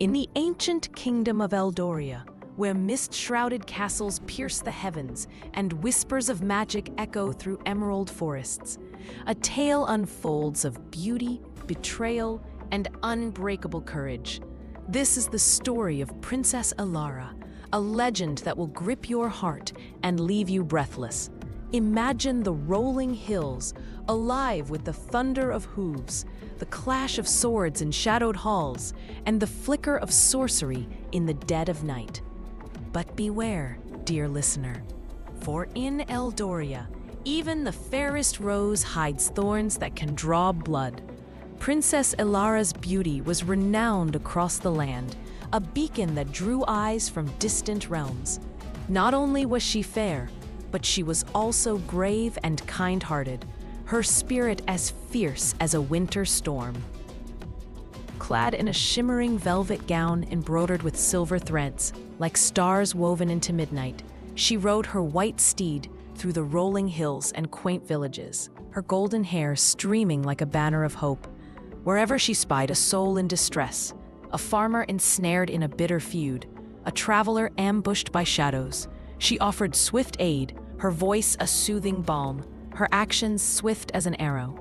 In the ancient kingdom of Eldoria, where mist-shrouded castles pierce the heavens and whispers of magic echo through emerald forests, a tale unfolds of beauty, betrayal, and unbreakable courage. This is the story of Princess Elara, a legend that will grip your heart and leave you breathless. Imagine the rolling hills, alive with the thunder of hooves, the clash of swords in shadowed halls, and the flicker of sorcery in the dead of night. But beware, dear listener, for in Eldoria, even the fairest rose hides thorns that can draw blood. Princess Elara's beauty was renowned across the land, a beacon that drew eyes from distant realms. Not only was she fair, but she was also brave and kind-hearted, her spirit as fierce as a winter storm. Clad in a shimmering velvet gown embroidered with silver threads, like stars woven into midnight, she rode her white steed through the rolling hills and quaint villages, her golden hair streaming like a banner of hope. Wherever she spied a soul in distress, a farmer ensnared in a bitter feud, a traveler ambushed by shadows, she offered swift aid, her voice a soothing balm, her actions swift as an arrow.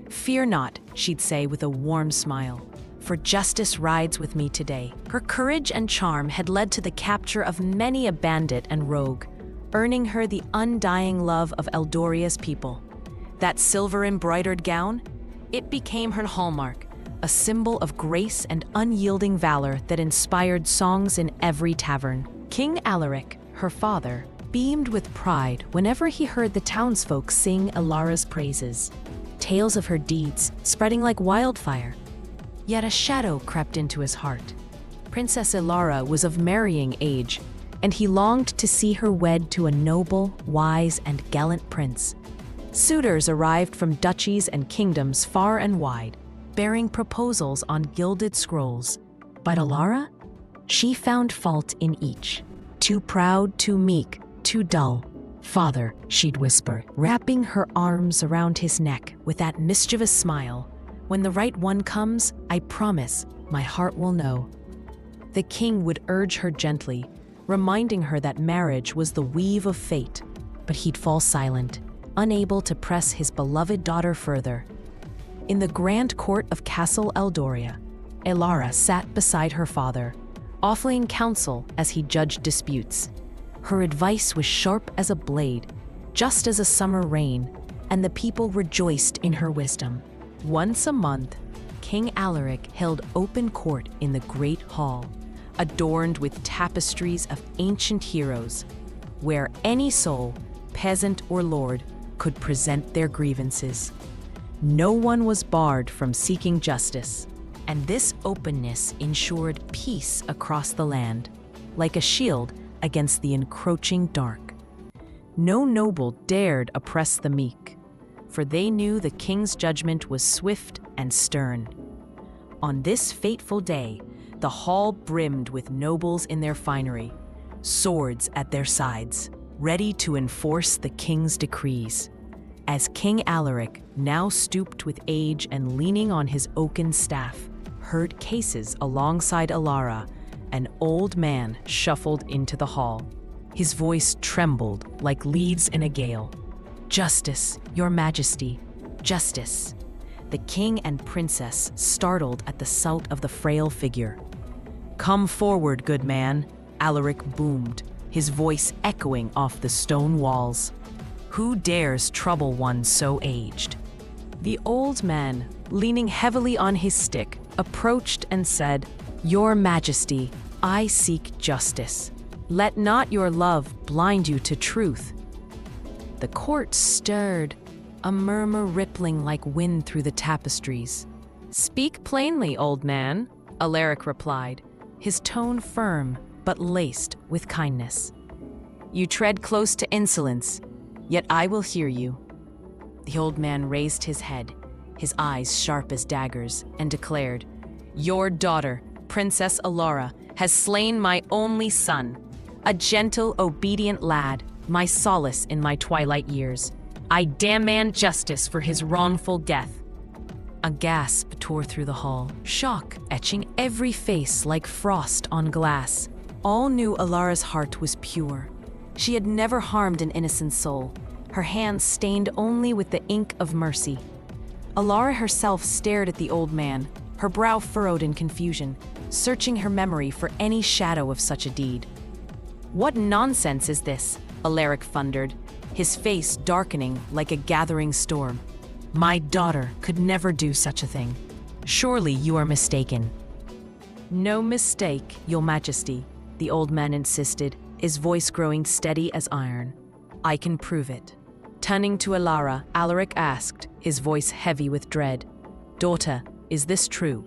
"Fear not," she'd say with a warm smile, "for justice rides with me today." Her courage and charm had led to the capture of many a bandit and rogue, earning her the undying love of Eldoria's people. That silver-embroidered gown? It became her hallmark, a symbol of grace and unyielding valor that inspired songs in every tavern. King Alaric, her father, beamed with pride whenever he heard the townsfolk sing Elara's praises, tales of her deeds spreading like wildfire. Yet a shadow crept into his heart. Princess Elara was of marrying age, and he longed to see her wed to a noble, wise, and gallant prince. Suitors arrived from duchies and kingdoms far and wide, bearing proposals on gilded scrolls. But Elara? She found fault in each. Too proud, too meek, too dull. "Father," she'd whisper, wrapping her arms around his neck with that mischievous smile, "when the right one comes, I promise, my heart will know." The king would urge her gently, reminding her that marriage was the weave of fate, but he'd fall silent, unable to press his beloved daughter further. In the grand court of Castle Eldoria, Elara sat beside her father, offering counsel as he judged disputes. Her advice was sharp as a blade, just as a summer rain, and the people rejoiced in her wisdom. Once a month, King Alaric held open court in the great hall, adorned with tapestries of ancient heroes, where any soul, peasant or lord, could present their grievances. No one was barred from seeking justice, and this openness ensured peace across the land, like a shield against the encroaching dark. No noble dared oppress the meek, for they knew the king's judgment was swift and stern. On this fateful day, the hall brimmed with nobles in their finery, swords at their sides, ready to enforce the king's decrees. As King Alaric, now stooped with age and leaning on his oaken staff, heard cases alongside Elara, an old man shuffled into the hall. His voice trembled like leaves in a gale. "Justice, your majesty, justice." The king and princess startled at the sight of the frail figure. "Come forward, good man," Alaric boomed, his voice echoing off the stone walls. "Who dares trouble one so aged?" The old man, leaning heavily on his stick, approached and said, "Your Majesty, I seek justice. Let not your love blind you to truth." The court stirred, a murmur rippling like wind through the tapestries. "Speak plainly, old man," Alaric replied, his tone firm but laced with kindness. "You tread close to insolence, yet I will hear you." The old man raised his head, his eyes sharp as daggers, and declared, "Your daughter, Princess Elara, has slain my only son, a gentle, obedient lad, my solace in my twilight years. I demand justice for his wrongful death." A gasp tore through the hall, shock etching every face like frost on glass. All knew Elara's heart was pure. She had never harmed an innocent soul, her hands stained only with the ink of mercy. Elara herself stared at the old man, her brow furrowed in confusion, searching her memory for any shadow of such a deed. "What nonsense is this?" Alaric thundered, his face darkening like a gathering storm. "My daughter could never do such a thing. Surely you are mistaken." "No mistake, Your Majesty," the old man insisted, his voice growing steady as iron. "I can prove it." Turning to Elara, Alaric asked, his voice heavy with dread, "Daughter, is this true?"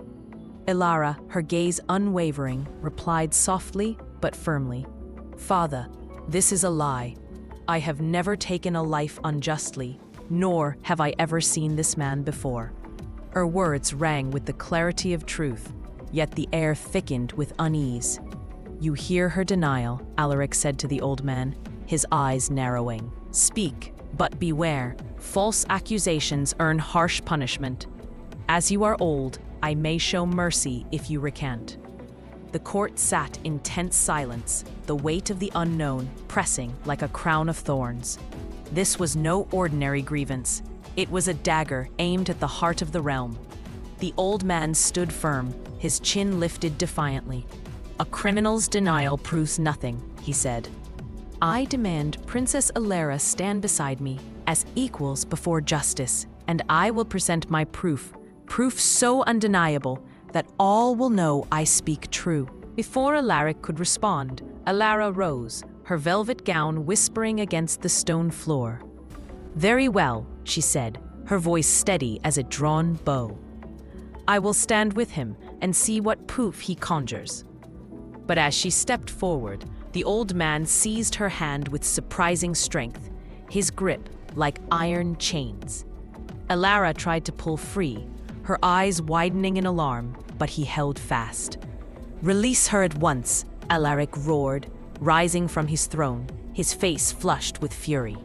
Elara, her gaze unwavering, replied softly but firmly, "Father, this is a lie. I have never taken a life unjustly, nor have I ever seen this man before." Her words rang with the clarity of truth, yet the air thickened with unease. "You hear her denial," Alaric said to the old man, his eyes narrowing. "Speak, but beware. False accusations earn harsh punishment. As you are old, I may show mercy if you recant." The court sat in tense silence, the weight of the unknown pressing like a crown of thorns. This was no ordinary grievance. It was a dagger aimed at the heart of the realm. The old man stood firm, his chin lifted defiantly. "A criminal's denial proves nothing," he said. "I demand Princess Elara stand beside me as equals before justice, and I will present my proof so undeniable that all will know I speak true." Before Alaric could respond, Elara rose, her velvet gown whispering against the stone floor. "Very well," she said, her voice steady as a drawn bow. "I will stand with him and see what proof he conjures." But as she stepped forward, the old man seized her hand with surprising strength, his grip like iron chains. Elara tried to pull free, her eyes widening in alarm, but he held fast. "Release her at once," Alaric roared, rising from his throne, his face flushed with fury.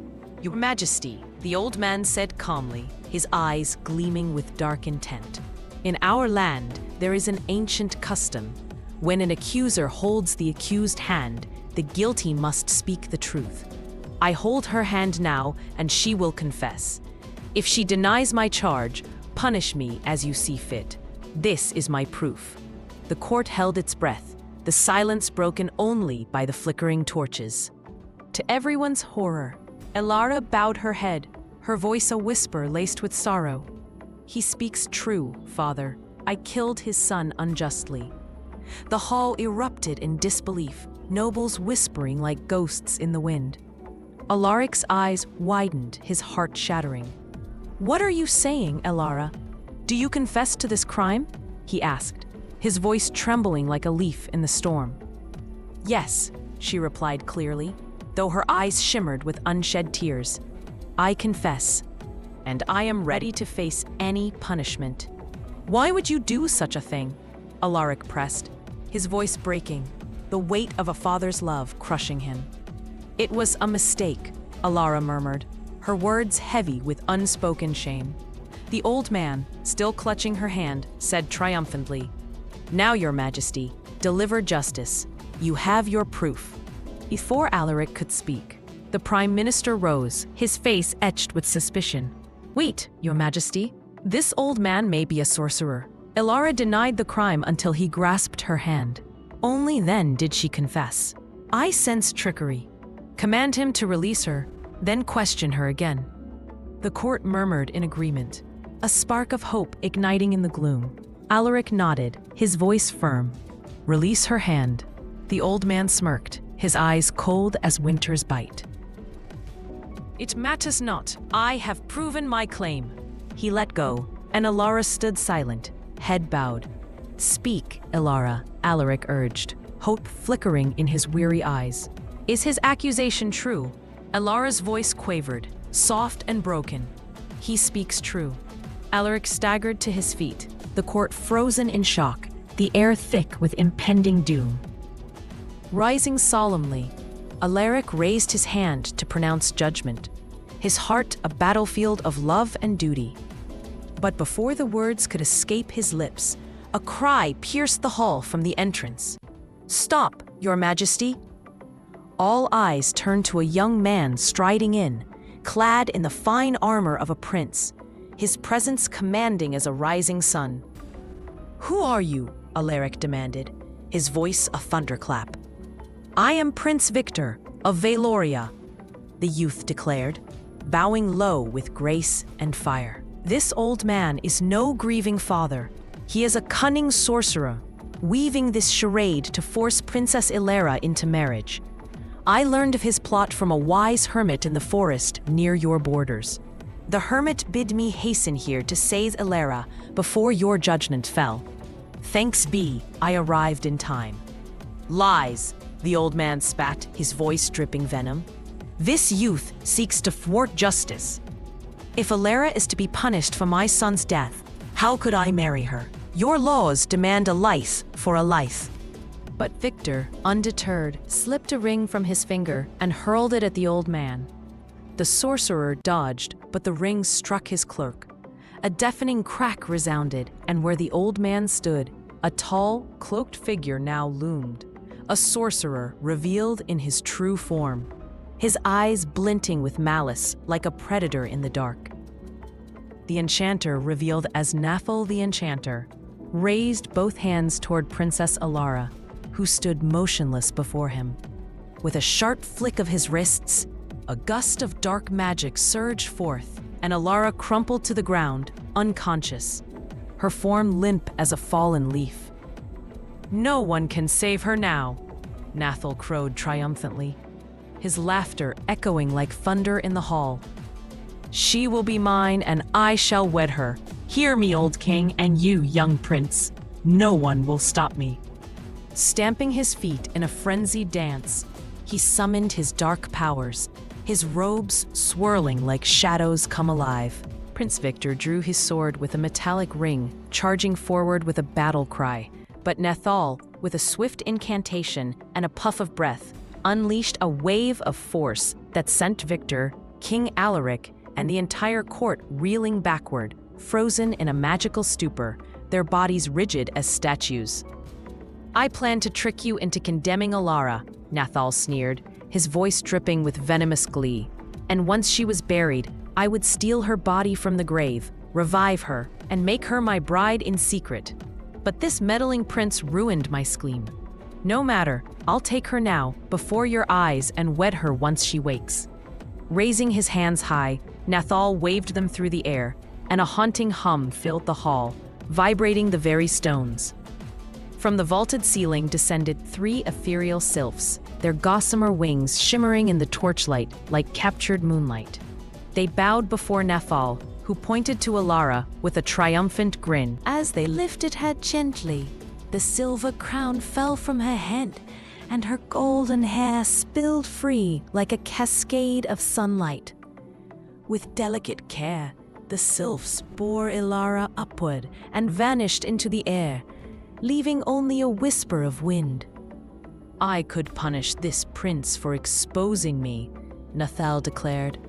"Your Majesty," the old man said calmly, his eyes gleaming with dark intent. "In our land, there is an ancient custom. When an accuser holds the accused hand, the guilty must speak the truth. I hold her hand now, and she will confess. If she denies my charge, punish me as you see fit. This is my proof." The court held its breath, the silence broken only by the flickering torches. To everyone's horror, Elara bowed her head, her voice a whisper laced with sorrow. "He speaks true, Father. I killed his son unjustly." The hall erupted in disbelief, nobles whispering like ghosts in the wind. Alaric's eyes widened, his heart shattering. "What are you saying, Elara? Do you confess to this crime?" he asked, his voice trembling like a leaf in the storm. "Yes," she replied clearly, though her eyes shimmered with unshed tears. "I confess, and I am ready to face any punishment." "Why would you do such a thing?" Alaric pressed, his voice breaking, the weight of a father's love crushing him. "It was a mistake," Elara murmured, her words heavy with unspoken shame. The old man, still clutching her hand, said triumphantly, "Now, Your Majesty, deliver justice. You have your proof." Before Alaric could speak, the Prime Minister rose, his face etched with suspicion. "Wait, Your Majesty. This old man may be a sorcerer." Elara denied the crime until he grasped her hand. Only then did she confess. "I sense trickery. Command him to release her, then question her again." The court murmured in agreement, a spark of hope igniting in the gloom. Alaric nodded, his voice firm. "Release her hand." The old man smirked, his eyes cold as winter's bite. "It matters not. I have proven my claim." He let go, and Elara stood silent, head bowed. "Speak, Elara," Alaric urged, hope flickering in his weary eyes. "Is his accusation true?" Elara's voice quavered, soft and broken. "He speaks true." Alaric staggered to his feet, the court frozen in shock, the air thick with impending doom. Rising solemnly, Alaric raised his hand to pronounce judgment, his heart a battlefield of love and duty. But before the words could escape his lips, A cry pierced the hall from the entrance. "Stop, Your Majesty!" All eyes turned to a young man striding in, clad in the fine armor of a prince, his presence commanding as a rising sun. "Who are you?" Alaric demanded, his voice a thunderclap. "I am Prince Viktor of Eloria," the youth declared, bowing low with grace and fire. "This old man is no grieving father. He is a cunning sorcerer, weaving this charade to force Princess Elara into marriage. I learned of his plot from a wise hermit in the forest near your borders. The hermit bid me hasten here to seize Elara before your judgment fell. Thanks be, I arrived in time." "Lies," the old man spat, his voice dripping venom. "This youth seeks to thwart justice. If Elara is to be punished for my son's death, how could I marry her? Your laws demand a life for a life." But Viktor, undeterred, slipped a ring from his finger and hurled it at the old man. The sorcerer dodged, but the ring struck his cloak. A deafening crack resounded, and where the old man stood, a tall, cloaked figure now loomed. A sorcerer revealed in his true form, his eyes glinting with malice like a predator in the dark. The enchanter, revealed as Nathal the enchanter, raised both hands toward Princess Elara, who stood motionless before him. With a sharp flick of his wrists, a gust of dark magic surged forth, and Elara crumpled to the ground, unconscious, her form limp as a fallen leaf. "No one can save her now," Nathal crowed triumphantly, his laughter echoing like thunder in the hall. "She will be mine, and I shall wed her. Hear me, old king, and you, young prince. No one will stop me." Stamping his feet in a frenzied dance, he summoned his dark powers, his robes swirling like shadows come alive. Prince Viktor drew his sword with a metallic ring, charging forward with a battle cry. But Nathal, with a swift incantation and a puff of breath, unleashed a wave of force that sent Viktor, King Alaric, and the entire court reeling backward, frozen in a magical stupor, their bodies rigid as statues. "I plan to trick you into condemning Elara," Nathal sneered, his voice dripping with venomous glee. "And once she was buried, I would steal her body from the grave, revive her, and make her my bride in secret. But this meddling prince ruined my scheme. No matter, I'll take her now, before your eyes, and wed her once she wakes." Raising his hands high, Nathal waved them through the air, and a haunting hum filled the hall, vibrating the very stones. From the vaulted ceiling descended 3 ethereal sylphs, their gossamer wings shimmering in the torchlight like captured moonlight. They bowed before Nathal, who pointed to Elara with a triumphant grin. As they lifted her gently, the silver crown fell from her head, and her golden hair spilled free like a cascade of sunlight. With delicate care, the sylphs bore Elara upward and vanished into the air, leaving only a whisper of wind. "I could punish this prince for exposing me," Nathal declared,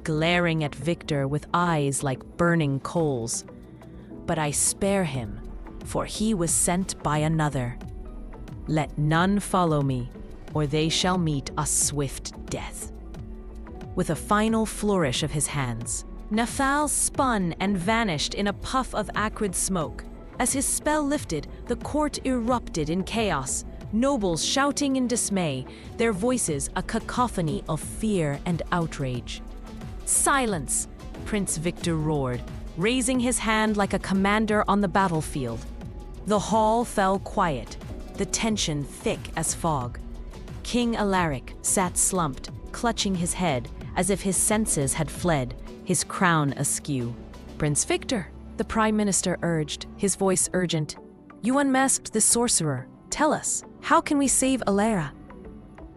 glaring at Viktor with eyes like burning coals. "But I spare him, for he was sent by another. Let none follow me, or they shall meet a swift death." With a final flourish of his hands, Nathal spun and vanished in a puff of acrid smoke. As his spell lifted, the court erupted in chaos, nobles shouting in dismay, their voices a cacophony of fear and outrage. "Silence!" Prince Viktor roared, raising his hand like a commander on the battlefield. The hall fell quiet, the tension thick as fog. King Alaric sat slumped, clutching his head, as if his senses had fled, his crown askew. "Prince Viktor," the Prime Minister urged, his voice urgent. "You unmasked the sorcerer. Tell us, how can we save Elara?"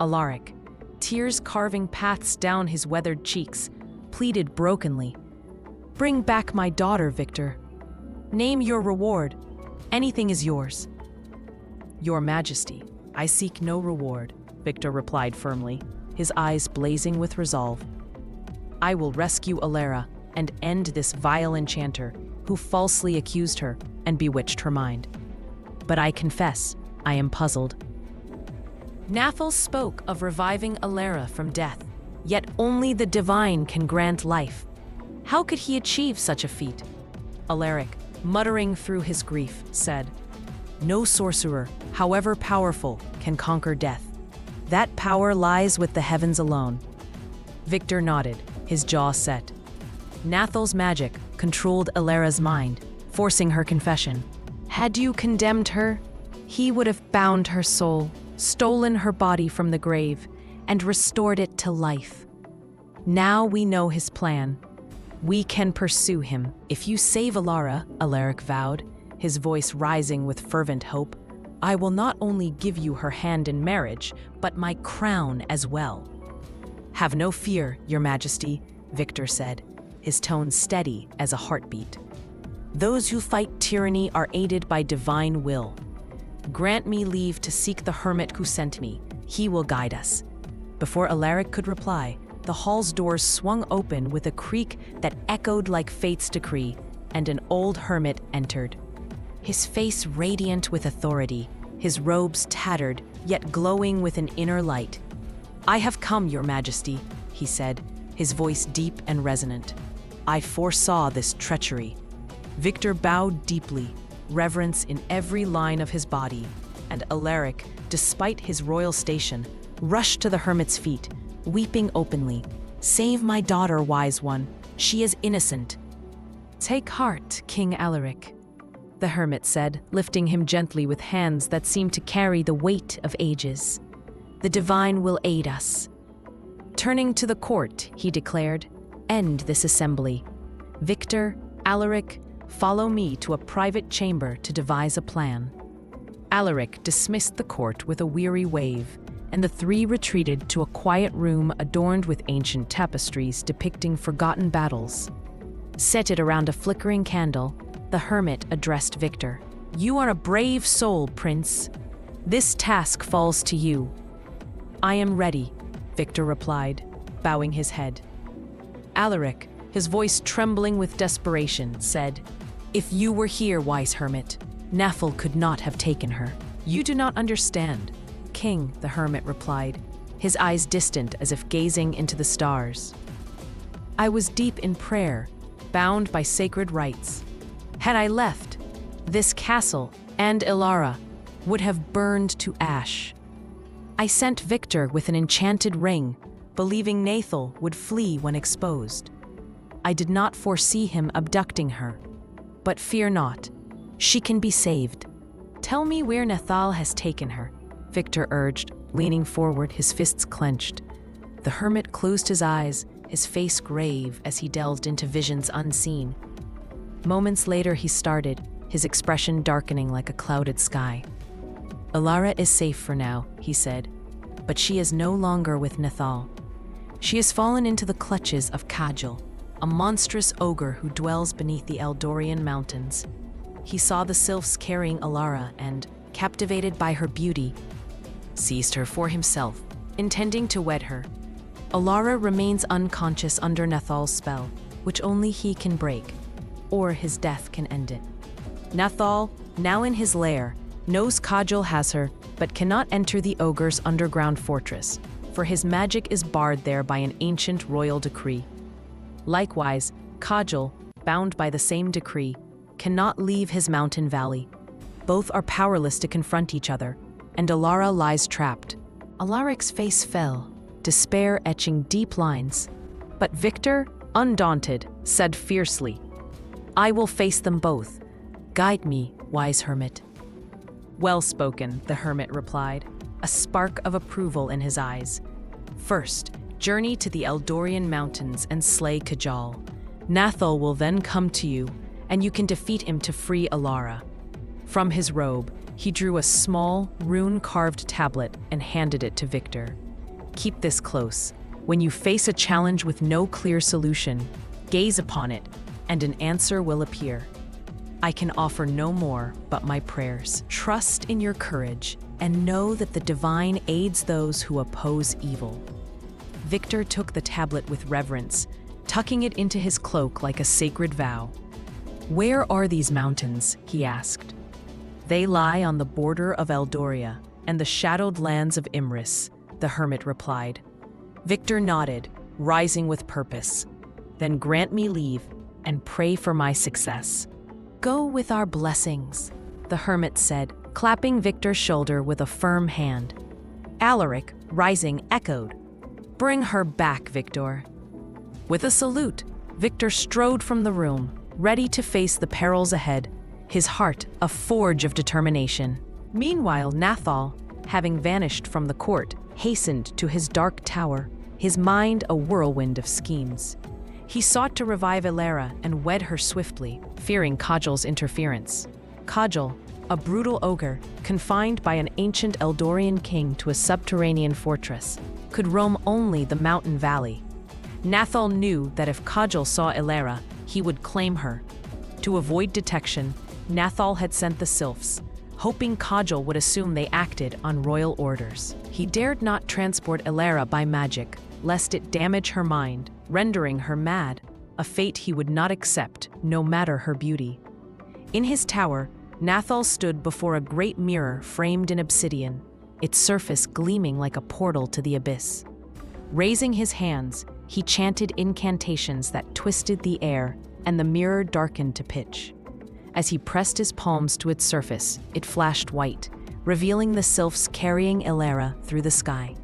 Alaric, tears carving paths down his weathered cheeks, pleaded brokenly. "Bring back my daughter, Viktor. Name your reward. Anything is yours." "Your Majesty, I seek no reward," Viktor replied firmly, his eyes blazing with resolve. "I will rescue Elara and end this vile enchanter who falsely accused her and bewitched her mind." but I confess, I am puzzled. Nathal spoke of reviving Elara from death, yet only the divine can grant life. How could he achieve such a feat? Alaric, muttering through his grief, said, "No sorcerer, however powerful, can conquer death. That power lies with the heavens alone." Viktor nodded, his jaw set. Nathal's magic controlled Elara's mind, forcing her confession. Had you condemned her, he would have bound her soul, stolen her body from the grave, and restored it to life. Now we know his plan. We can pursue him. If you save Elara, Alaric vowed, his voice rising with fervent hope, I will not only give you her hand in marriage, but my crown as well. Have no fear, Your Majesty, Viktor said, his tone steady as a heartbeat. Those who fight tyranny are aided by divine will. Grant me leave to seek the hermit who sent me. He will guide us. Before Alaric could reply, the hall's doors swung open with a creak that echoed like fate's decree, and an old hermit entered. His face radiant with authority, his robes tattered, yet glowing with an inner light. I have come, Your Majesty, he said, his voice deep and resonant. I foresaw this treachery. Viktor bowed deeply, reverence in every line of his body, and Alaric, despite his royal station, rushed to the hermit's feet, weeping openly. Save my daughter, wise one. She is innocent. Take heart, King Alaric, the hermit said, lifting him gently with hands that seemed to carry the weight of ages. The divine will aid us. Turning to the court, he declared, end this assembly. Viktor, Alaric, follow me to a private chamber to devise a plan. Alaric dismissed the court with a weary wave, and the three retreated to a quiet room adorned with ancient tapestries depicting forgotten battles. Seated around a flickering candle, the hermit addressed Viktor. You are a brave soul, Prince. This task falls to you. I am ready, Viktor replied, bowing his head. Alaric, his voice trembling with desperation, said, If you were here, wise hermit, Nathal could not have taken her. You do not understand, King, the hermit replied, his eyes distant as if gazing into the stars. I was deep in prayer, bound by sacred rites. Had I left, this castle and Elara would have burned to ash. I sent Viktor with an enchanted ring, believing Nathal would flee when exposed. I did not foresee him abducting her. But fear not, she can be saved. Tell me where Nathal has taken her, Viktor urged, leaning forward, his fists clenched. The hermit closed his eyes, his face grave as he delved into visions unseen. Moments later he started, his expression darkening like a clouded sky. Elara is safe for now, he said, but she is no longer with Nathal. She has fallen into the clutches of Kajal, a monstrous ogre who dwells beneath the Eldorian mountains. He saw the sylphs carrying Elara and, captivated by her beauty, seized her for himself, intending to wed her. Elara remains unconscious under Nathal's spell, which only he can break, or his death can end it. Nathal, now in his lair, knows Kajal has her, but cannot enter the ogre's underground fortress, for his magic is barred there by an ancient royal decree. Likewise, Kajal, bound by the same decree, cannot leave his mountain valley. Both are powerless to confront each other, and Elara lies trapped. Alaric's face fell, despair etching deep lines. But Viktor, undaunted, said fiercely, I will face them both. Guide me, wise hermit. Well spoken, the hermit replied, a spark of approval in his eyes. First, journey to the Eldorian mountains and slay Kajal. Nathal will then come to you, and you can defeat him to free Elara. From his robe, he drew a small, rune-carved tablet and handed it to Viktor. Keep this close. When you face a challenge with no clear solution, gaze upon it, and an answer will appear. I can offer no more but my prayers. Trust in your courage, and know that the divine aids those who oppose evil. Viktor took the tablet with reverence, tucking it into his cloak like a sacred vow. Where are these mountains? He asked. They lie on the border of Eldoria and the shadowed lands of Imris, the hermit replied. Viktor nodded, rising with purpose. Then grant me leave and pray for my success. Go with our blessings, the hermit said, clapping Viktor's shoulder with a firm hand. Alaric, rising, echoed, Bring her back, Viktor. With a salute, Viktor strode from the room, ready to face the perils ahead, his heart a forge of determination. Meanwhile, Nathal, having vanished from the court, hastened to his dark tower, his mind a whirlwind of schemes. He sought to revive Elara and wed her swiftly, fearing Kajal's interference. Kajal, a brutal ogre, confined by an ancient Eldorian king to a subterranean fortress, could roam only the mountain valley. Nathal knew that if Kajal saw Elara, he would claim her. To avoid detection, Nathal had sent the sylphs, hoping Kajal would assume they acted on royal orders. He dared not transport Elara by magic, lest it damage her mind, rendering her mad, a fate he would not accept, no matter her beauty. In his tower, Nathal stood before a great mirror framed in obsidian, its surface gleaming like a portal to the abyss. Raising his hands, he chanted incantations that twisted the air, and the mirror darkened to pitch. As he pressed his palms to its surface, it flashed white, revealing the sylphs carrying Elara through the sky.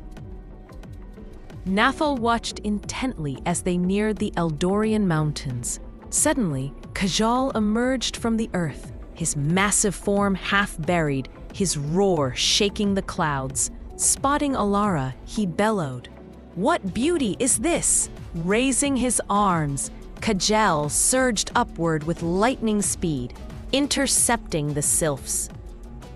Nathal watched intently as they neared the Eldorian mountains. Suddenly, Kajal emerged from the earth, his massive form half buried, his roar shaking the clouds. Spotting Elara, he bellowed, "What beauty is this?" Raising his arms, Kajal surged upward with lightning speed, intercepting the sylphs.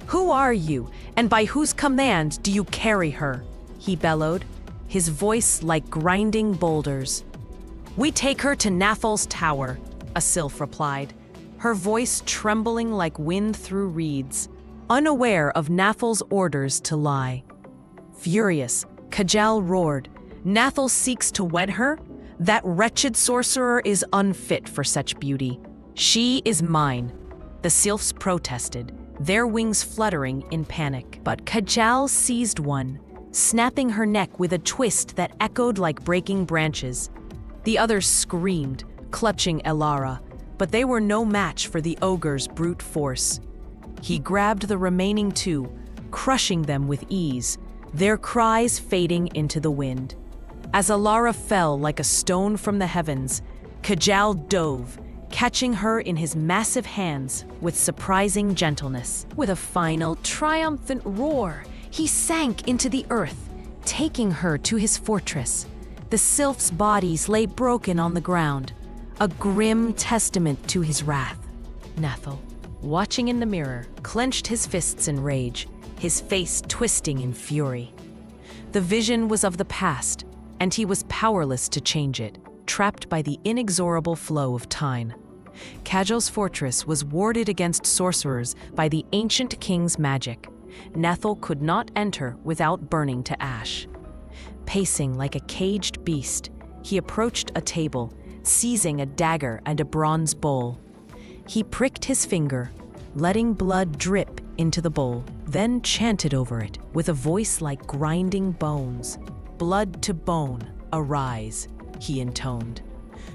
"Who are you, and by whose command do you carry her?" he bellowed, his voice like grinding boulders. "We take her to Nathal's tower," a sylph replied, her voice trembling like wind through reeds, unaware of Nathal's orders to lie. Furious, Kajal roared, "Nathal seeks to wed her? That wretched sorcerer is unfit for such beauty. She is mine." The sylphs protested, their wings fluttering in panic. But Kajal seized one, snapping her neck with a twist that echoed like breaking branches. The others screamed, clutching Elara, but they were no match for the ogre's brute force. He grabbed the remaining two, crushing them with ease, their cries fading into the wind. As Elara fell like a stone from the heavens, Kajal dove, catching her in his massive hands with surprising gentleness. With a final, triumphant roar, he sank into the earth, taking her to his fortress. The sylphs' bodies lay broken on the ground, a grim testament to his wrath. Nathal, watching in the mirror, clenched his fists in rage, his face twisting in fury. The vision was of the past, and he was powerless to change it, trapped by the inexorable flow of time. Kajal's fortress was warded against sorcerers by the ancient king's magic. Nathal could not enter without burning to ash. Pacing like a caged beast, he approached a table, seizing a dagger and a bronze bowl. He pricked his finger, letting blood drip into the bowl, then chanted over it with a voice like grinding bones. "Blood to bone, arise," he intoned.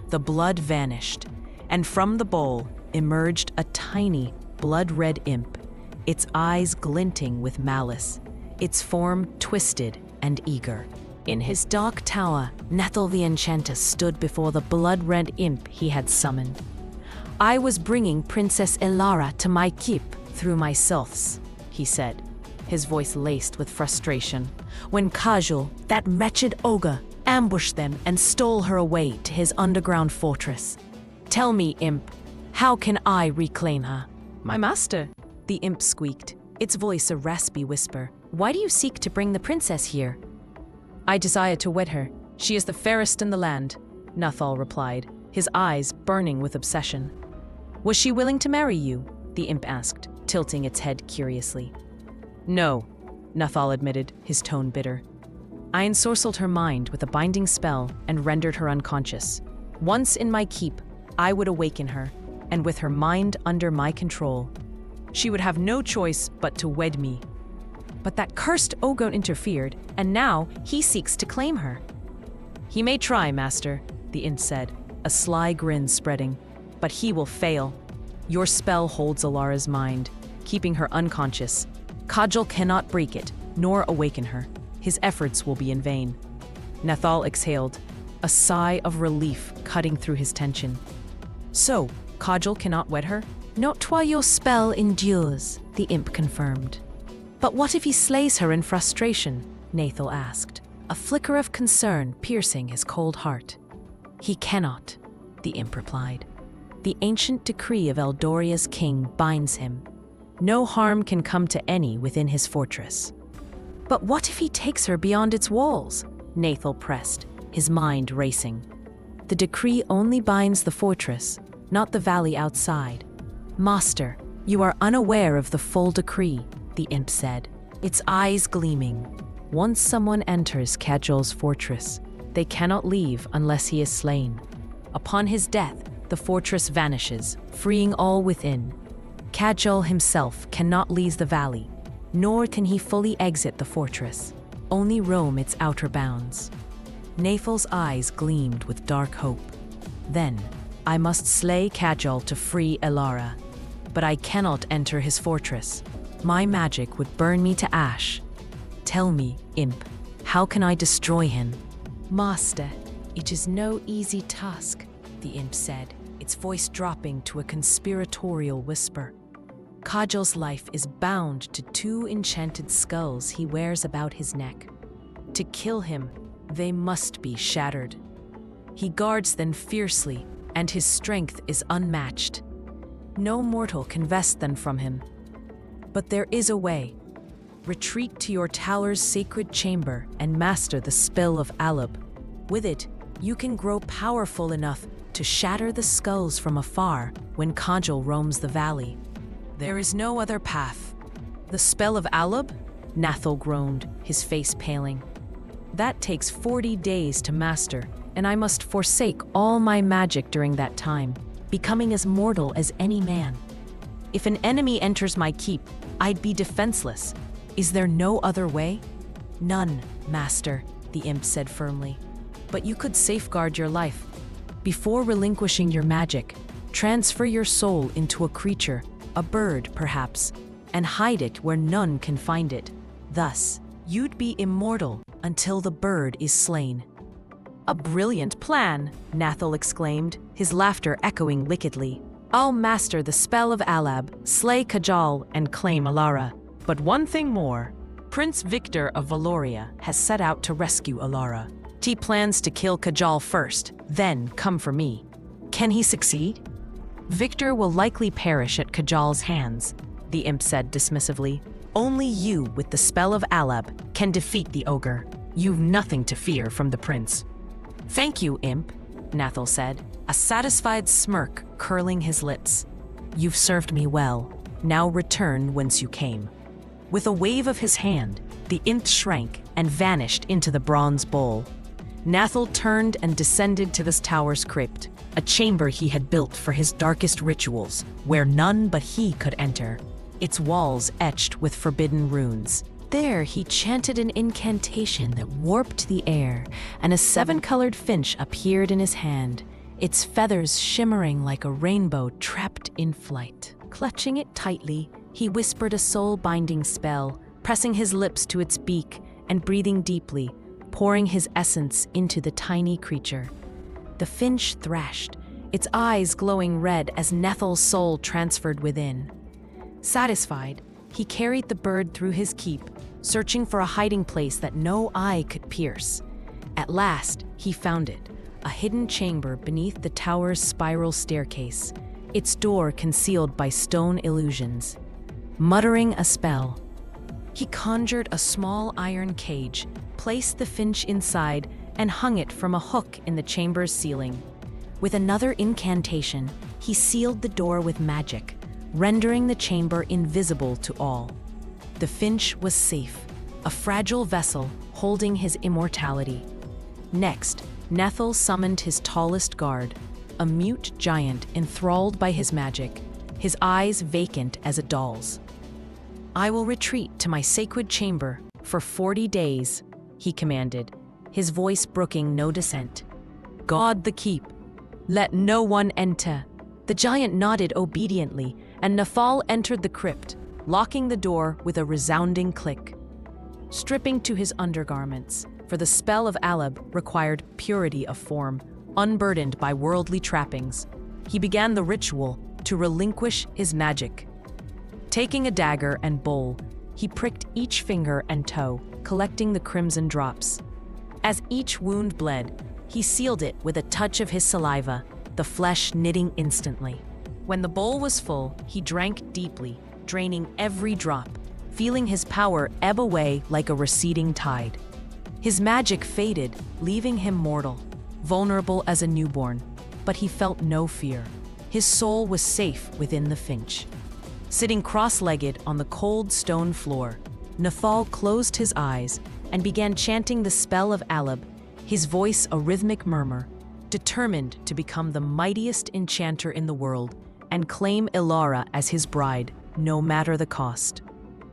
The blood vanished, and from the bowl emerged a tiny, blood-red imp, its eyes glinting with malice, its form twisted and eager. In his dark tower, Nathal the Enchanter stood before the blood-red imp he had summoned. "I was bringing Princess Elara to my keep through my sylphs," he said, his voice laced with frustration, "when Kajal, that wretched ogre, ambushed them and stole her away to his underground fortress. Tell me, imp, how can I reclaim her?" "My master," the imp squeaked, its voice a raspy whisper, "why do you seek to bring the princess here?" "I desire to wed her. She is the fairest in the land," Nathal replied, his eyes burning with obsession. "Was she willing to marry you?" the imp asked, tilting its head curiously. "No," Nathal admitted, his tone bitter. "I ensorcelled her mind with a binding spell and rendered her unconscious. Once in my keep, I would awaken her, and with her mind under my control, She would have no choice but to wed me. But that cursed ogre interfered, and now he seeks to claim her. He may try, master, the imp said, a sly grin spreading, but he will fail. Your spell holds Elara's mind, keeping her unconscious. Kajal cannot break it, nor awaken her. His efforts will be in vain. Nathal exhaled, a sigh of relief cutting through his tension. So, Kajal cannot wed her? Not while your spell endures, the imp confirmed. But what if he slays her in frustration? Nathal asked, a flicker of concern piercing his cold heart. He cannot, the imp replied. The ancient decree of Eldoria's king binds him. No harm can come to any within his fortress. But what if he takes her beyond its walls? Nathal pressed, his mind racing. The decree only binds the fortress, not the valley outside. Master, you are unaware of the full decree, the imp said, its eyes gleaming. Once someone enters Kajal's fortress, they cannot leave unless he is slain. Upon his death, the fortress vanishes, freeing all within. Kajal himself cannot leave the valley, nor can he fully exit the fortress, only roam its outer bounds. Nathal's eyes gleamed with dark hope. Then, I must slay Kajal to free Elara, but I cannot enter his fortress. My magic would burn me to ash. Tell me, imp, how can I destroy him? Master, it is no easy task, the imp said, its voice dropping to a conspiratorial whisper. Kajal's life is bound to 2 enchanted skulls he wears about his neck. To kill him, they must be shattered. He guards them fiercely, and his strength is unmatched. No mortal can vest them from him. But there is a way. Retreat to your tower's sacred chamber and master the spell of Alab. With it, you can grow powerful enough to shatter the skulls from afar when Kajal roams the valley. There is no other path. The spell of Alab? Nathal groaned, his face paling. That takes 40 days to master, and I must forsake all my magic during that time, becoming as mortal as any man. If an enemy enters my keep, I'd be defenseless. Is there no other way? None, master, the imp said firmly. But you could safeguard your life. Before relinquishing your magic, transfer your soul into a creature, a bird perhaps, and hide it where none can find it. Thus, you'd be immortal until the bird is slain. A brilliant plan, Nathal exclaimed, his laughter echoing wickedly. I'll master the spell of Alab, slay Kajal, and claim Elara. But one thing more. Prince Viktor of Eldoria has set out to rescue Elara. He plans to kill Kajal first, then come for me. Can he succeed? Viktor will likely perish at Kajal's hands, the imp said dismissively. Only you, with the spell of Alab, can defeat the ogre. You've nothing to fear from the prince. Thank you, imp, Nathal said, a satisfied smirk curling his lips. You've served me well. Now return whence you came. With a wave of his hand, the imp shrank and vanished into the bronze bowl. Nathal turned and descended to this tower's crypt, a chamber he had built for his darkest rituals, where none but he could enter, its walls etched with forbidden runes. There he chanted an incantation that warped the air, and a 7-colored finch appeared in his hand, its feathers shimmering like a rainbow trapped in flight. Clutching it tightly, he whispered a soul-binding spell, pressing his lips to its beak and breathing deeply, pouring his essence into the tiny creature. The finch thrashed, its eyes glowing red as Nathal's soul transferred within. Satisfied, he carried the bird through his keep, searching for a hiding place that no eye could pierce. At last, he found it, a hidden chamber beneath the tower's spiral staircase, its door concealed by stone illusions. Muttering a spell, he conjured a small iron cage, placed the finch inside, and hung it from a hook in the chamber's ceiling. With another incantation, he sealed the door with magic, rendering the chamber invisible to all. The finch was safe, a fragile vessel holding his immortality. Next, Nathal summoned his tallest guard, a mute giant enthralled by his magic, his eyes vacant as a doll's. "I will retreat to my sacred chamber for 40 days, he commanded, his voice brooking no dissent. "God the keep. Let no one enter." The giant nodded obediently, and Nathal entered the crypt, locking the door with a resounding click. Stripping to his undergarments, for the spell of Alab required purity of form, unburdened by worldly trappings, he began the ritual to relinquish his magic. Taking a dagger and bowl, he pricked each finger and toe, collecting the crimson drops. As each wound bled, he sealed it with a touch of his saliva, the flesh knitting instantly. When the bowl was full, he drank deeply, draining every drop, feeling his power ebb away like a receding tide. His magic faded, leaving him mortal, vulnerable as a newborn, but he felt no fear. His soul was safe within the finch. Sitting cross-legged on the cold stone floor, Nathal closed his eyes and began chanting the spell of Alab, his voice a rhythmic murmur, determined to become the mightiest enchanter in the world and claim Elara as his bride, no matter the cost.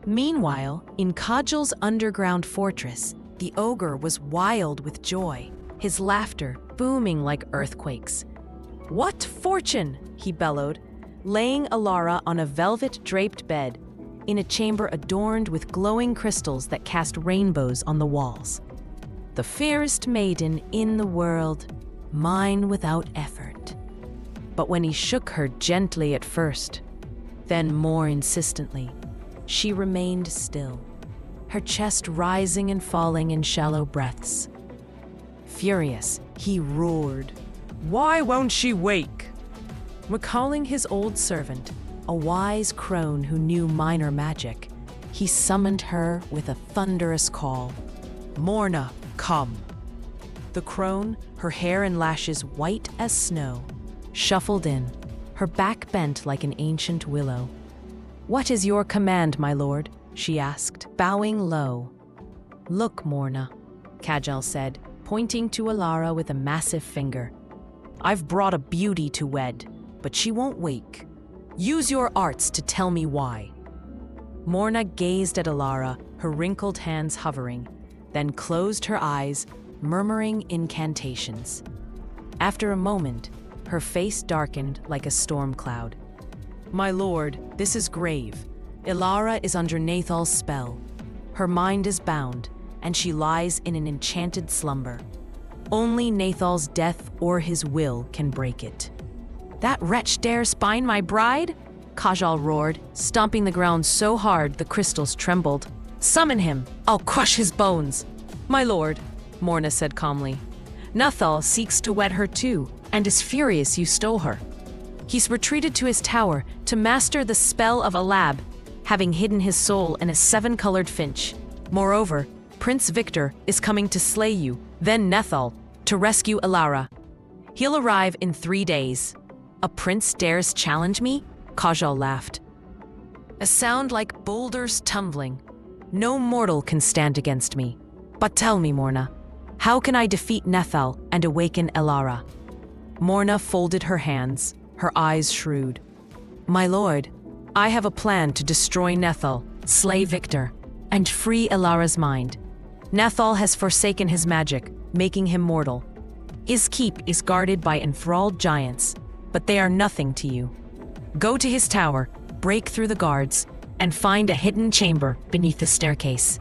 Meanwhile, in Kajal's underground fortress, the ogre was wild with joy, his laughter booming like earthquakes. "What fortune!" he bellowed, laying Elara on a velvet-draped bed, in a chamber adorned with glowing crystals that cast rainbows on the walls. "The fairest maiden in the world, mine without effort." But when he shook her gently at first, then more insistently, she remained still, her chest rising and falling in shallow breaths. Furious, he roared, "Why won't she wake?" Recalling his old servant, a wise crone who knew minor magic, he summoned her with a thunderous call. "Morna, come." The crone, her hair and lashes white as snow, shuffled in, her back bent like an ancient willow. "What is your command, my lord?" she asked, bowing low. "Look, Morna," Kajal said, pointing to Elara with a massive finger. "I've brought a beauty to wed, but she won't wake. Use your arts to tell me why." Morna gazed at Elara, her wrinkled hands hovering, then closed her eyes, murmuring incantations. After a moment, her face darkened like a storm cloud. "My lord, this is grave. Elara is under Nathal's spell. Her mind is bound, and she lies in an enchanted slumber. Only Nathal's death or his will can break it." "That wretch dares bind my bride?" Kajal roared, stomping the ground so hard the crystals trembled. "Summon him! I'll crush his bones!" "My lord," Morna said calmly, "Nathal seeks to wed her too, and is furious you stole her. He's retreated to his tower to master the spell of Alab, having hidden his soul in a 7-colored finch. Moreover, Prince Viktor is coming to slay you, then Nathal, to rescue Elara. He'll arrive in 3 days." "A prince dares challenge me?" Kajal laughed. "A sound like boulders tumbling. No mortal can stand against me. But tell me, Morna, how can I defeat Nathal and awaken Elara?" Morna folded her hands, her eyes shrewd. "My lord, I have a plan to destroy Nathal, slay Viktor, and free Elara's mind. Nathal has forsaken his magic, making him mortal. His keep is guarded by enthralled giants, but they are nothing to you. Go to his tower, break through the guards, and find a hidden chamber beneath the staircase.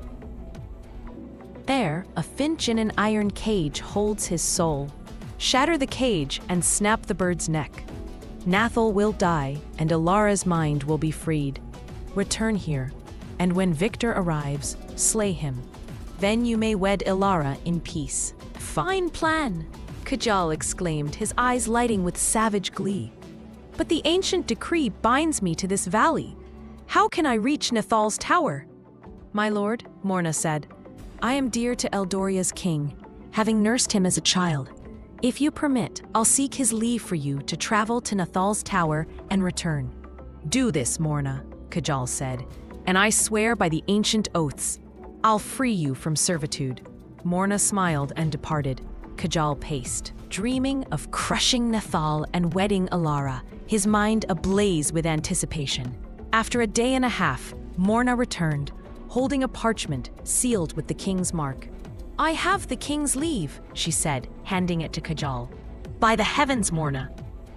There, a finch in an iron cage holds his soul. Shatter the cage and snap the bird's neck. Nathal will die, and Elara's mind will be freed. Return here, and when Viktor arrives, slay him. Then you may wed Elara in peace." "Fine plan!" Kajal exclaimed, his eyes lighting with savage glee. "But the ancient decree binds me to this valley. How can I reach Nathal's tower?" "My lord," Morna said, "I am dear to Eldoria's king, having nursed him as a child. If you permit, I'll seek his leave for you to travel to Nathal's tower and return." "Do this, Morna," Kajal said, "and I swear by the ancient oaths, I'll free you from servitude." Morna smiled and departed. Kajal paced. dreaming of crushing Nathal and wedding Elara, his mind ablaze with anticipation. After a day and a half, Morna returned, holding a parchment sealed with the king's mark. "I have the king's leave," she said, handing it to Kajal. "By the heavens, Morna,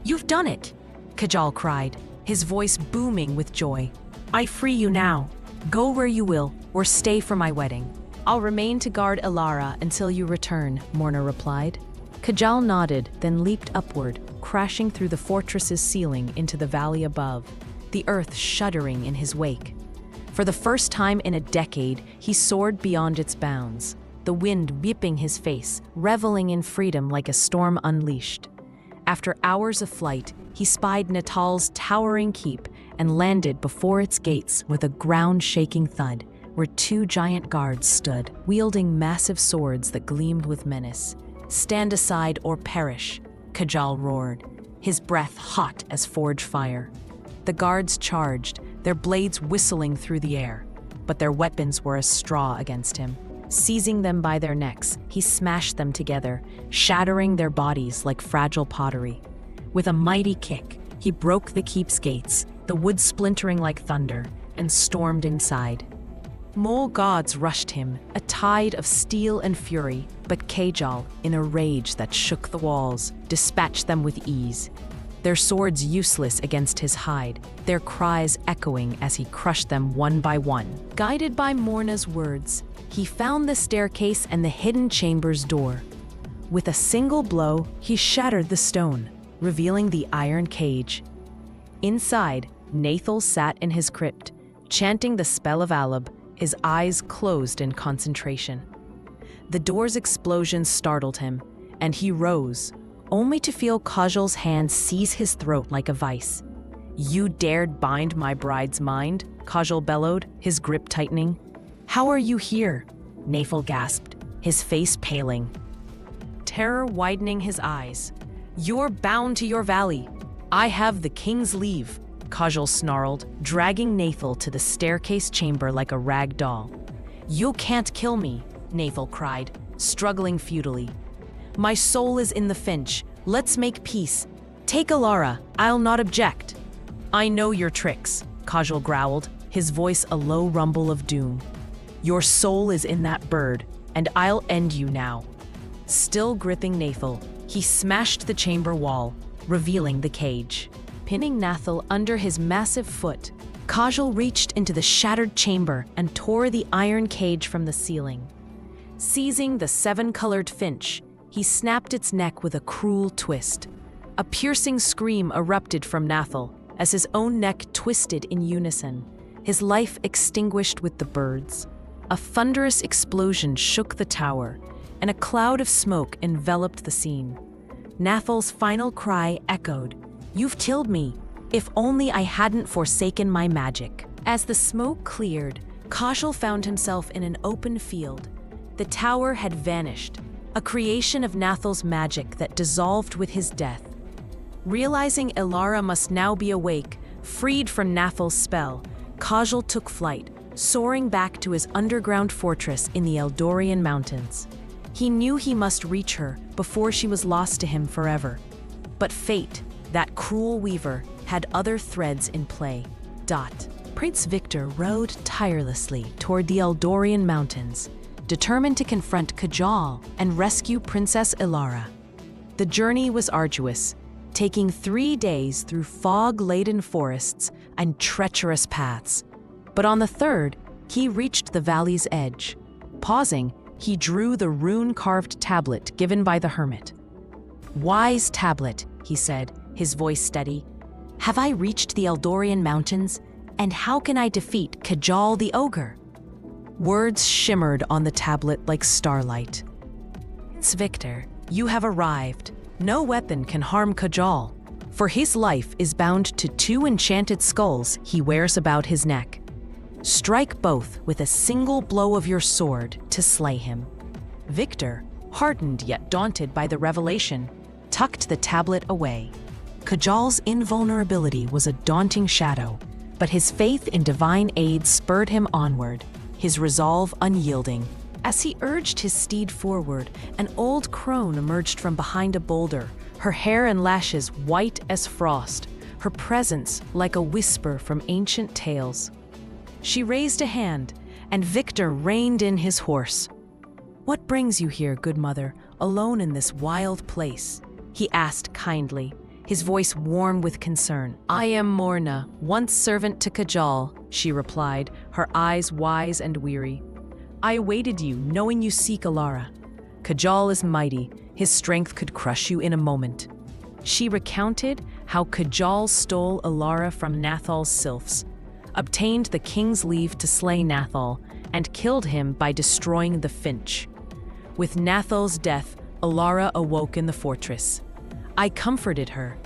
you've done it!" Kajal cried, his voice booming with joy. "I free you now. Go where you will, or stay for my wedding." "I'll remain to guard Elara until you return," Morna replied. Kajal nodded, then leaped upward, crashing through the fortress's ceiling into the valley above, the earth shuddering in his wake. For the first time in a decade, he soared beyond its bounds, the wind whipping his face, reveling in freedom like a storm unleashed. After hours of flight, he spied Nathal's towering keep and landed before its gates with a ground-shaking thud, where two giant guards stood, wielding massive swords that gleamed with menace. "Stand aside or perish," Kajal roared, his breath hot as forge fire. The guards charged, their blades whistling through the air, but their weapons were as straw against him. Seizing them by their necks, he smashed them together, shattering their bodies like fragile pottery. With a mighty kick, he broke the keep's gates, the wood splintering like thunder, and stormed inside. More gods rushed him, a tide of steel and fury, but Kajal, in a rage that shook the walls, dispatched them with ease. Their swords useless against his hide, their cries echoing as he crushed them one by one. Guided by Morna's words, he found the staircase and the hidden chamber's door. With a single blow, he shattered the stone, revealing the iron cage. Inside, Nathal sat in his crypt, chanting the spell of Alab, his eyes closed in concentration. The door's explosion startled him, and he rose, only to feel Kajal's hand seize his throat like a vice. "You dared bind my bride's mind?" Kajal bellowed, his grip tightening. "How are you here?" Nathal gasped, his face paling. Terror widening his eyes. "You're bound to your valley. I have the king's leave," Kajal snarled, dragging Nathal to the staircase chamber like a rag doll. "You can't kill me," Nathal cried, struggling futilely. "My soul is in the finch. Let's make peace. Take Elara. I'll not object." "I know your tricks," Kajal growled, his voice a low rumble of doom. "Your soul is in that bird, and I'll end you now." Still gripping Nathal, he smashed the chamber wall, revealing the cage. Pinning Nathal under his massive foot, Kajal reached into the shattered chamber and tore the iron cage from the ceiling. Seizing the seven-colored finch, he snapped its neck with a cruel twist. A piercing scream erupted from Nathal as his own neck twisted in unison, his life extinguished with the bird's. A thunderous explosion shook the tower, and a cloud of smoke enveloped the scene. Nathal's final cry echoed, "You've killed me. If only I hadn't forsaken my magic." As the smoke cleared, Kajal found himself in an open field. The tower had vanished, a creation of Nathal's magic that dissolved with his death. Realizing Elara must now be awake, freed from Nathal's spell, Kajal took flight, soaring back to his underground fortress in the Eldorian mountains. He knew he must reach her before she was lost to him forever. But fate, that cruel weaver, had other threads in play. Prince Viktor rode tirelessly toward the Eldorian mountains, determined to confront Kajal and rescue Princess Elara. The journey was arduous, taking 3 days through fog-laden forests and treacherous paths. But on the third, he reached the valley's edge. Pausing, he drew the rune-carved tablet given by the hermit. "Wise tablet," he said, his voice steady. "Have I reached the Eldorian mountains? And how can I defeat Kajal the ogre?" Words shimmered on the tablet like starlight. "Prince Viktor, you have arrived. No weapon can harm Kajal, for his life is bound to 2 enchanted skulls he wears about his neck. Strike both with a single blow of your sword to slay him." Viktor, heartened yet daunted by the revelation, tucked the tablet away. Kajal's invulnerability was a daunting shadow, but his faith in divine aid spurred him onward, his resolve unyielding. As he urged his steed forward, an old crone emerged from behind a boulder, her hair and lashes white as frost, her presence like a whisper from ancient tales. She raised a hand, and Viktor reined in his horse. "What brings you here, good mother, alone in this wild place?" he asked kindly, his voice warm with concern. "I am Morna, once servant to Kajal," she replied, her eyes wise and weary. "I awaited you, knowing you seek Elara. Kajal is mighty, his strength could crush you in a moment." She recounted how Kajal stole Elara from Nathal's sylphs, obtained the king's leave to slay Nathal, and killed him by destroying the finch. With Nathal's death, Elara awoke in the fortress. I comforted her,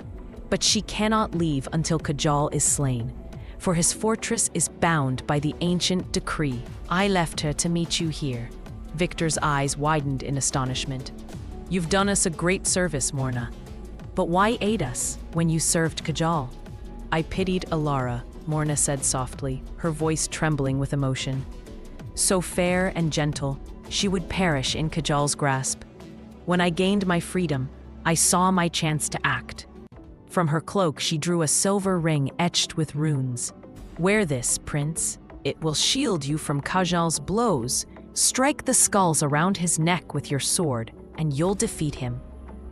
but she cannot leave until Kajal is slain, for his fortress is bound by the ancient decree. I left her to meet you here. Viktor's eyes widened in astonishment. "You've done us a great service, Morna. But why aid us when you served Kajal?" "I pitied Elara," Morna said softly, her voice trembling with emotion. "So fair and gentle, she would perish in Kajal's grasp. When I gained my freedom, I saw my chance to act." From her cloak she drew a silver ring etched with runes. "Wear this, prince. It will shield you from Kajal's blows. Strike the skulls around his neck with your sword, and you'll defeat him."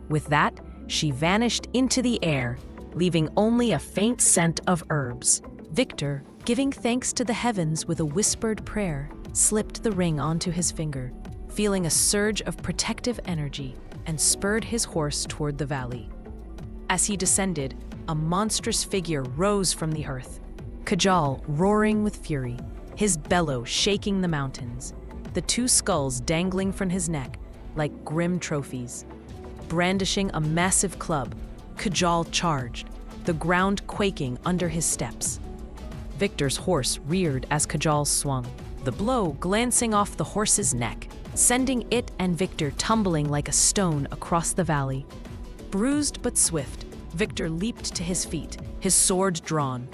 With that, she vanished into the air, leaving only a faint scent of herbs. Viktor, giving thanks to the heavens with a whispered prayer, slipped the ring onto his finger, feeling a surge of protective energy, and spurred his horse toward the valley. As he descended, a monstrous figure rose from the earth, Kajal roaring with fury, his bellow shaking the mountains, the two skulls dangling from his neck like grim trophies. Brandishing a massive club, Kajal charged, the ground quaking under his steps. Viktor's horse reared as Kajal swung, the blow glancing off the horse's neck, sending it and Viktor tumbling like a stone across the valley. Bruised but swift, Viktor leaped to his feet, his sword drawn.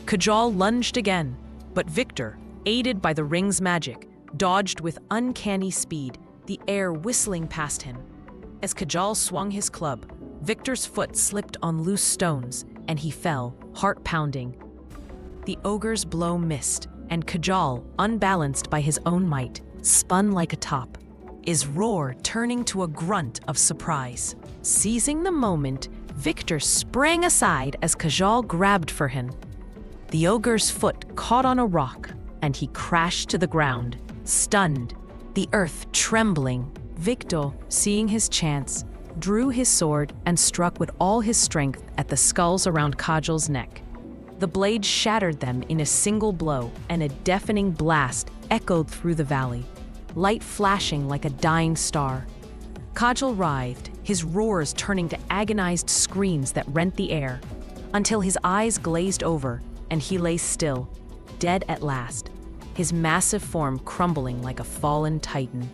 Kajal lunged again, but Viktor, aided by the ring's magic, dodged with uncanny speed, the air whistling past him. As Kajal swung his club, Viktor's foot slipped on loose stones, and he fell, heart pounding. The ogre's blow missed, and Kajal, unbalanced by his own might, spun like a top, his roar turning to a grunt of surprise. Seizing the moment, Viktor sprang aside as Kajal grabbed for him. The ogre's foot caught on a rock, and he crashed to the ground, stunned, the earth trembling. Viktor, seeing his chance, drew his sword and struck with all his strength at the skulls around Kajal's neck. The blade shattered them in a single blow, and a deafening blast echoed through the valley, light flashing like a dying star. Kajal writhed, his roars turning to agonized screams that rent the air, until his eyes glazed over and he lay still, dead at last, his massive form crumbling like a fallen titan.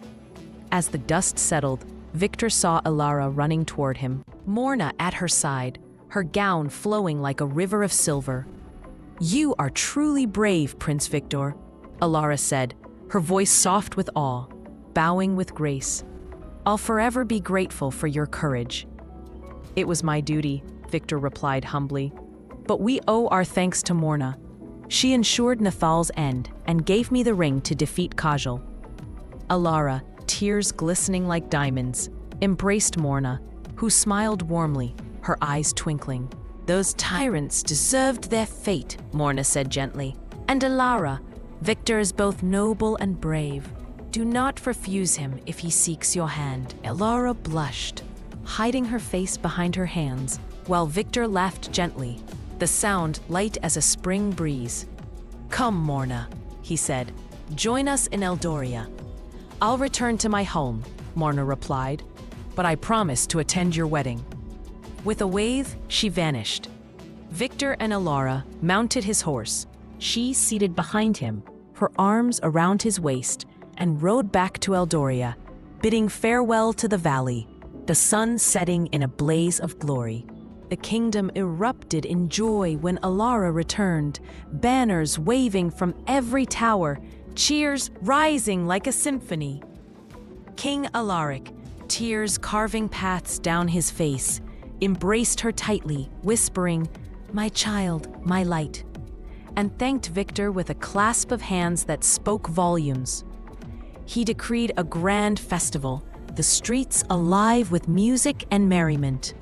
As the dust settled, Viktor saw Elara running toward him, Morna at her side, her gown flowing like a river of silver. "You are truly brave, Prince Viktor," Elara said, her voice soft with awe, bowing with grace. "I'll forever be grateful for your courage." "It was my duty," Viktor replied humbly. "But we owe our thanks to Morna. She ensured Nathal's end and gave me the ring to defeat Kajal." Elara, tears glistening like diamonds, embraced Morna, who smiled warmly, her eyes twinkling. "Those tyrants deserved their fate," Morna said gently. "And Elara, Viktor is both noble and brave. Do not refuse him if he seeks your hand." Elara blushed, hiding her face behind her hands, while Viktor laughed gently, the sound light as a spring breeze. "Come, Morna," he said. "Join us in Eldoria." "I'll return to my home," Morna replied, "but I promise to attend your wedding." With a wave, she vanished. Viktor and Elara mounted his horse, she seated behind him, her arms around his waist, and rode back to Eldoria, bidding farewell to the valley, the sun setting in a blaze of glory. The kingdom erupted in joy when Elara returned, banners waving from every tower, cheers rising like a symphony. King Alaric, tears carving paths down his face, embraced her tightly, whispering, "My child, my light," and thanked Viktor with a clasp of hands that spoke volumes. He decreed a grand festival, the streets alive with music and merriment.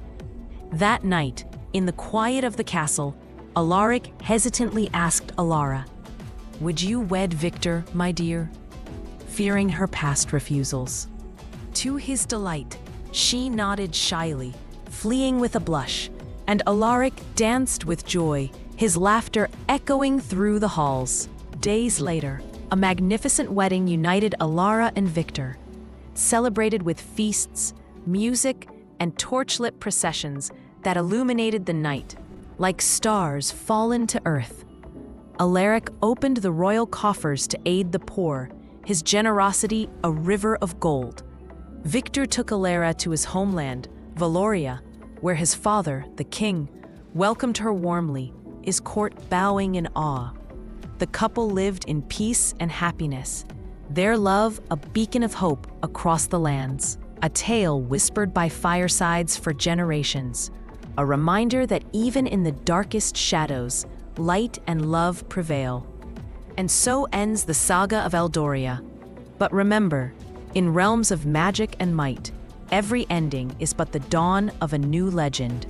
That night, in the quiet of the castle, Alaric hesitantly asked Elara, "Would you wed Viktor, my dear?" fearing her past refusals. To his delight, she nodded shyly, fleeing with a blush, and Alaric danced with joy, his laughter echoing through the halls. Days later, a magnificent wedding united Elara and Viktor, celebrated with feasts, music, and torchlit processions that illuminated the night, like stars fallen to earth. Alaric opened the royal coffers to aid the poor, his generosity a river of gold. Viktor took Elara to his homeland, Eldoria, where his father, the king, welcomed her warmly, his court bowing in awe. The couple lived in peace and happiness, their love a beacon of hope across the lands, a tale whispered by firesides for generations, a reminder that even in the darkest shadows, light and love prevail. And so ends the saga of Eldoria. But remember, in realms of magic and might, every ending is but the dawn of a new legend.